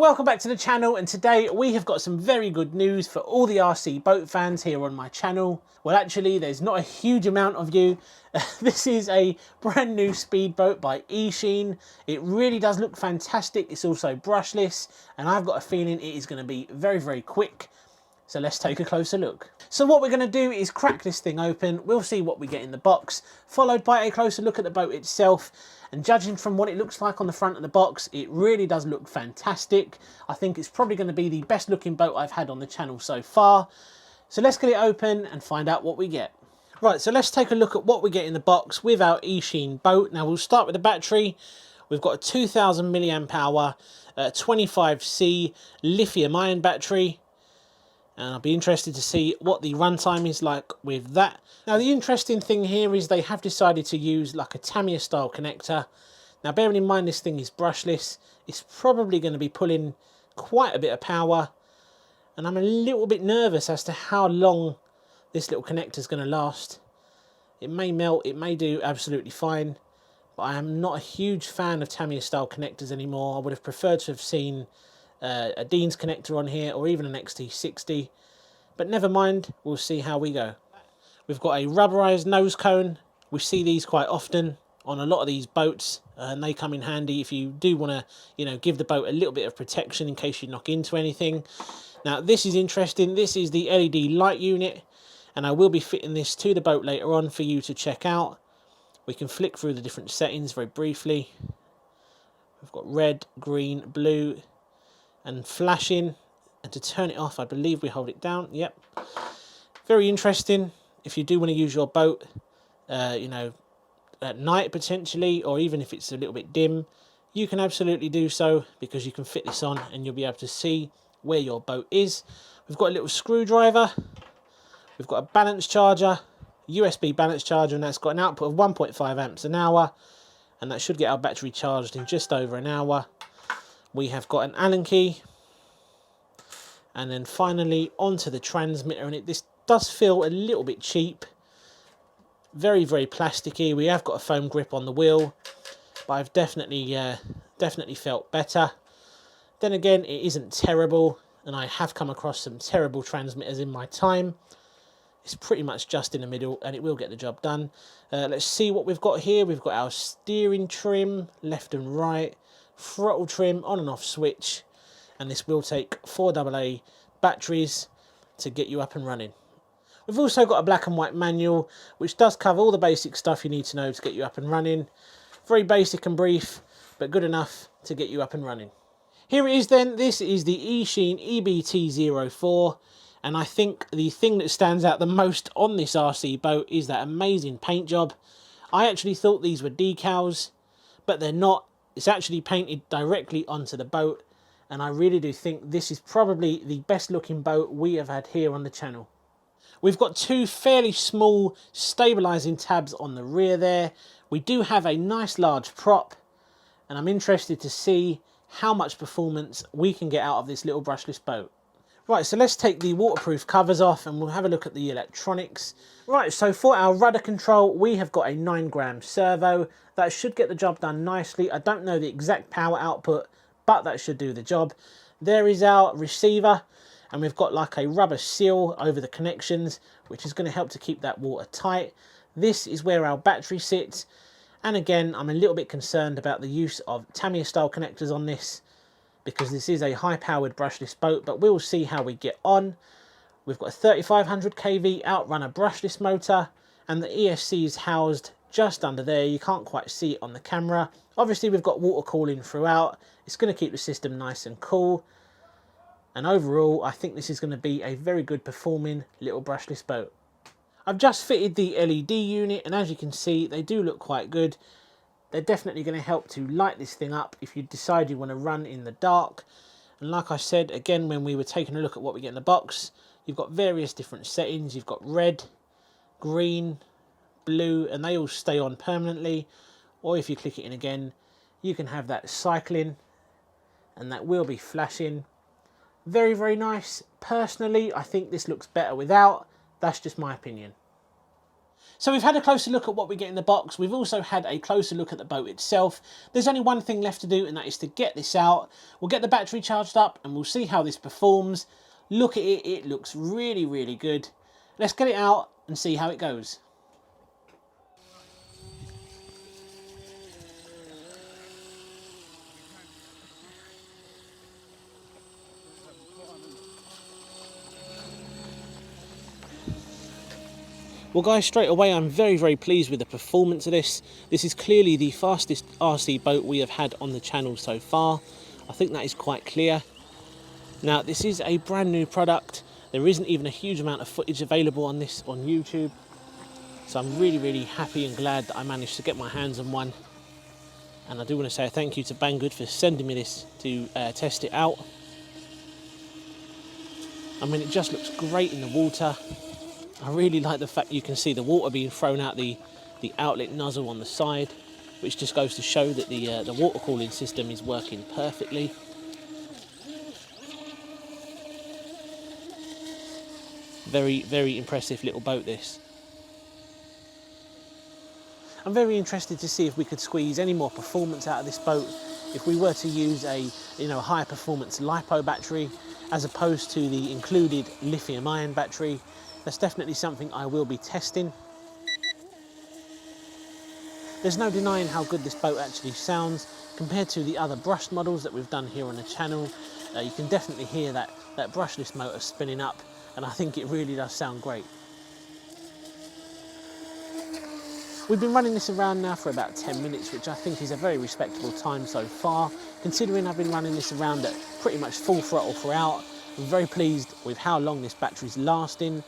Welcome back to the channel, and today we have got some very good news for all the RC boat fans here on my channel. Well, actually there's not a huge amount of you. This is a brand new speedboat by Eachine. It really does look fantastic. It's also brushless, and I've got a feeling it is going to be very quick. So let's take a closer look. So what we're going to do is crack this thing open. We'll see what we get in the box, followed by a closer look at the boat itself. And judging from what it looks like on the front of the box, it really does look fantastic. I think it's probably going to be the best looking boat I've had on the channel so far. So let's get it open and find out what we get. Right, so let's take a look at what we get in the box with our Eachine boat. Now we'll start with the battery. We've got a 2000 milliamp hour 25C lithium ion battery. And I'll be interested to see what the runtime is like with that. Now the interesting thing here is they have decided to use like a Tamiya style connector. Now bearing in mind this thing is brushless, it's probably going to be pulling quite a bit of power. And I'm a little bit nervous as to how long this little connector is going to last. It may melt, it may do absolutely fine. But I am not a huge fan of Tamiya style connectors anymore. I would have preferred to have seen a Dean's connector on here, or even an XT60, but never mind, we'll see how we go. We've got a rubberized nose cone. We see these quite often on a lot of these boats, and they come in handy if you do want to, give the boat a little bit of protection in case you knock into anything. Now this is interesting. This is the LED light unit, and I will be fitting this to the boat later on for you to check out. We can flick through the different settings very briefly. We've got red, green, blue, and flashing, and to turn it off I believe we hold it down. Yep, very interesting if you do want to use your boat at night potentially, or even if it's a little bit dim, you can absolutely do so, because you can fit this on and you'll be able to see where your boat is. We've got a little screwdriver, we've got a balance charger, USB balance charger, and that's got an output of 1.5 amps an hour, and that should get our battery charged in just over an hour. We have got an Allen key, and then finally onto the transmitter, and this does feel a little bit cheap, very plasticky. We have got a foam grip on the wheel, but I've definitely felt better. Then again, it isn't terrible, and I have come across some terrible transmitters in my time. It's pretty much just in the middle, and it will get the job done. Let's see what we've got here. We've got our steering trim, left and right, throttle trim, on and off switch, and this will take 4 AA batteries to get you up and running. We've also got a black and white manual, which does cover all the basic stuff you need to know to get you up and running. Very basic and brief, but good enough to get you up and running. Here it is then. This is the Eachine EBT04, and I think the thing that stands out the most on this RC boat is that amazing paint job. I actually thought these were decals, but they're not. It's actually painted directly onto the boat, and I really do think this is probably the best looking boat we have had here on the channel. We've got two fairly small stabilising tabs on the rear there. We do have a nice large prop, and I'm interested to see how much performance we can get out of this little brushless boat. Right, so let's take the waterproof covers off and we'll have a look at the electronics. Right, so for our rudder control, we have got a 9-gram servo. That should get the job done nicely. I don't know the exact power output, but that should do the job. There is our receiver, and we've got like a rubber seal over the connections, which is going to help to keep that water tight. This is where our battery sits, and again, I'm a little bit concerned about the use of Tamiya style connectors on this, because this is a high-powered brushless boat, but we'll see how we get on. We've got a 3500 kV Outrunner brushless motor, and the ESC is housed just under there. You can't quite see it on the camera. Obviously, we've got water cooling throughout. It's going to keep the system nice and cool. And overall, I think this is going to be a very good performing little brushless boat. I've just fitted the LED unit, and as you can see, they do look quite good. They're definitely going to help to light this thing up if you decide you want to run in the dark. And like I said, again, when we were taking a look at what we get in the box, you've got various different settings. You've got red, green, blue, and they all stay on permanently. Or if you click it in again, you can have that cycling, and that will be flashing. Very nice. Personally, I think this looks better without. That's just my opinion. So we've had a closer look at what we get in the box. We've also had a closer look at the boat itself. There's only one thing left to do, and that is to get this out. We'll get the battery charged up and we'll see how this performs. Look at it, it looks really, really good. Let's get it out and see how it goes. Well guys, straight away I'm very, very pleased with the performance of this. This is clearly the fastest RC boat we have had on the channel so far. I think that is quite clear. Now this is a brand new product. There isn't even a huge amount of footage available on this on YouTube. So I'm really, really happy and glad that I managed to get my hands on one. And I do want to say a thank you to Banggood for sending me this to test it out. I mean, it just looks great in the water. I really like the fact you can see the water being thrown out the outlet nozzle on the side, which just goes to show that the water cooling system is working perfectly. Very, very impressive little boat this. I'm very interested to see if we could squeeze any more performance out of this boat if we were to use a high performance LiPo battery as opposed to the included lithium ion battery. That's definitely something I will be testing. There's no denying how good this boat actually sounds compared to the other brushed models that we've done here on the channel. You can definitely hear that brushless motor spinning up, and I think it really does sound great. We've been running this around now for about 10 minutes, which I think is a very respectable time so far, considering I've been running this around at pretty much full throttle throughout. I'm very pleased with how long this battery's lasting.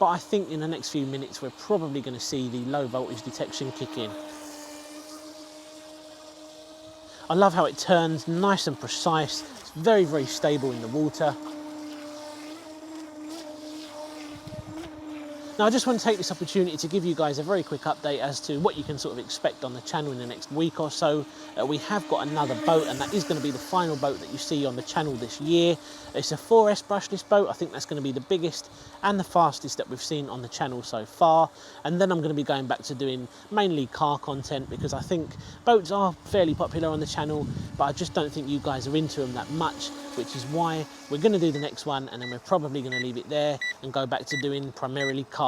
But I think in the next few minutes we're probably going to see the low voltage detection kick in. I love how it turns, nice and precise. It's very, very stable in the water. Now I just want to take this opportunity to give you guys a very quick update as to what you can sort of expect on the channel in the next week or so. We have got another boat, and that is going to be the final boat that you see on the channel this year. It's a 4S brushless boat. I think that's going to be the biggest and the fastest that we've seen on the channel so far. And then I'm going to be going back to doing mainly car content, because I think boats are fairly popular on the channel, but I just don't think you guys are into them that much, which is why we're going to do the next one, and then we're probably going to leave it there and go back to doing primarily cars.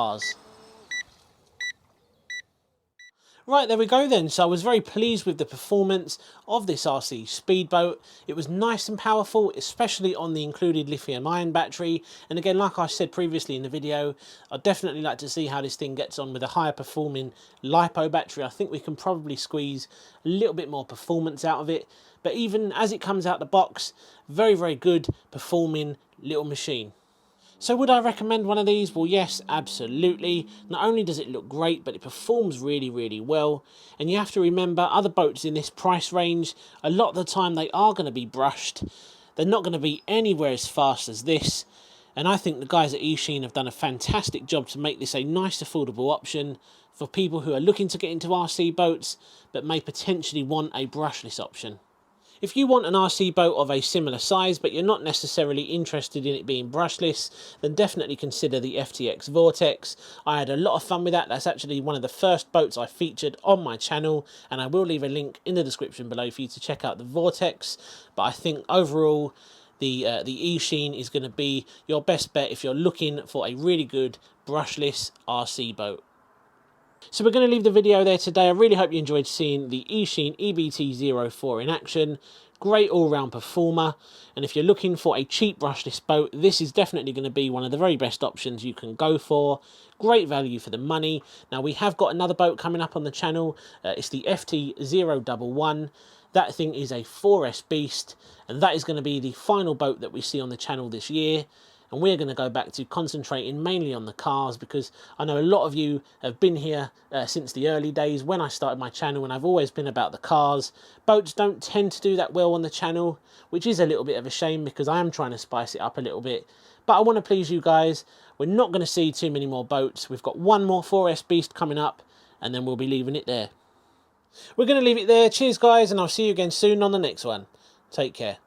Right, there we go then. So I was very pleased with the performance of this RC speedboat. It was nice and powerful, especially on the included lithium ion battery. And again, like I said previously in the video, I'd definitely like to see how this thing gets on with a higher performing LiPo battery. I think we can probably squeeze a little bit more performance out of it. But even as it comes out the box, very, very good performing little machine. So would I recommend one of these? Well, yes, absolutely. Not only does it look great, but it performs really, really well. And you have to remember, other boats in this price range, a lot of the time they are going to be brushed. They're not going to be anywhere as fast as this. And I think the guys at Eachine have done a fantastic job to make this a nice, affordable option for people who are looking to get into RC boats, but may potentially want a brushless option. If you want an RC boat of a similar size, but you're not necessarily interested in it being brushless, then definitely consider the FTX Vortex. I had a lot of fun with that. That's actually one of the first boats I featured on my channel, and I will leave a link in the description below for you to check out the Vortex. But I think overall, the Eachine is going to be your best bet if you're looking for a really good brushless RC boat. So we're going to leave the video there today. I really hope you enjoyed seeing the Eachine EBT04 in action. Great all-round performer, and if you're looking for a cheap brushless boat, this is definitely going to be one of the very best options you can go for. Great value for the money. Now we have got another boat coming up on the channel. It's the FT011. That thing is a 4S beast, and that is going to be the final boat that we see on the channel this year. And we're going to go back to concentrating mainly on the cars, because I know a lot of you have been here since the early days when I started my channel, and I've always been about the cars. Boats don't tend to do that well on the channel, which is a little bit of a shame because I am trying to spice it up a little bit. But I want to please you guys. We're not going to see too many more boats. We've got one more 4S beast coming up, and then we'll be leaving it there. We're going to leave it there. Cheers guys, and I'll see you again soon on the next one. Take care.